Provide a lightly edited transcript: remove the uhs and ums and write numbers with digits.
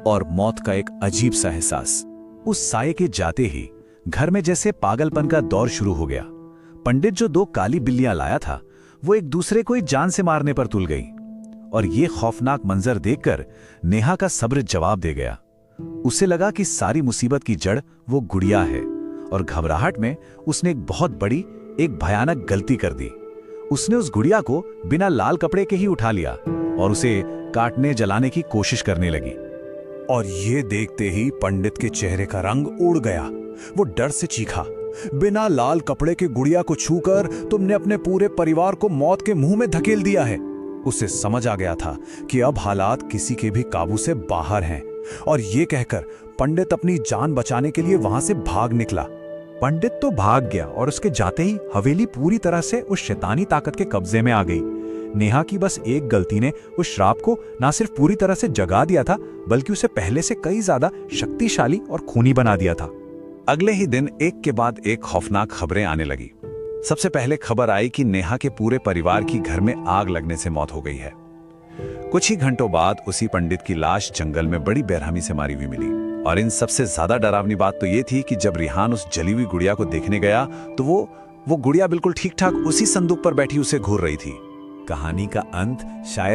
और मौत का एक अजीब सा एहसास। उस साये के जाते ही घर में जैसे पागलपन का दौर शुरू हो गया। पंडित जो 2 काली बिल्लियां लाया था, वो एक दूसरे को ही जान से मारने पर तुल गई। और ये खौफनाक मंजर देखकर नेहा का सब्र जवाब दे गया। उसे लगा कि सारी मुसीबत की जड़ वो गुड़िया है, और घबराहट में उसने एक बहुत बड़ी, एक भयानक गलती कर दी। उसने उस गुड़िया को बिना लाल कपड़े के ही उठा लिया और उसे काटने जलाने की कोशिश करने लगी। और ये देखते ही पंडित के चेहरे का रंग उड़ गया। वो डर से चीखा, बिना लाल कपड़े के गुड़िया को छूकर तुमने अपने पूरे परिवार को मौत के मुंह में धकेल दिया है। उसे समझ आ गया था कि अब हालात किसी के भी काबू से बाहर हैं, और ये कहकर पंडित अपनी जान बचाने के लिए वहां से भाग निकला। पंडित तो भाग गया और उसके जाते ही हवेली पूरी तरह से उस शैतानी ताकत के कब्जे में आ गई। नेहा की बस एक गलती ने उस श्राप को न सिर्फ पूरी तरह से जगा दिया था, बल्कि उसे पहले से कई ज्यादा शक्तिशाली और खूनी बना दिया था। अगले ही दिन एक के बाद एक खौफनाक खबरें आने लगी। सबसे पहले खबर आई कि नेहा के पूरे परिवार की घर में आग लगने से मौत हो गई है। कुछ ही घंटों बाद उसी पंडित की लाश जंगल में बड़ी बेरहमी से मारी हुई मिली। और इन सबसे ज्यादा डरावनी बात तो ये थी कि जब रिहान उस जली हुई गुड़िया को देखने गया तो वो गुड़िया बिल्कुल ठीक ठाक उसी संदूक पर बैठी उसे घूर रही थी। कहानी का अंत शायद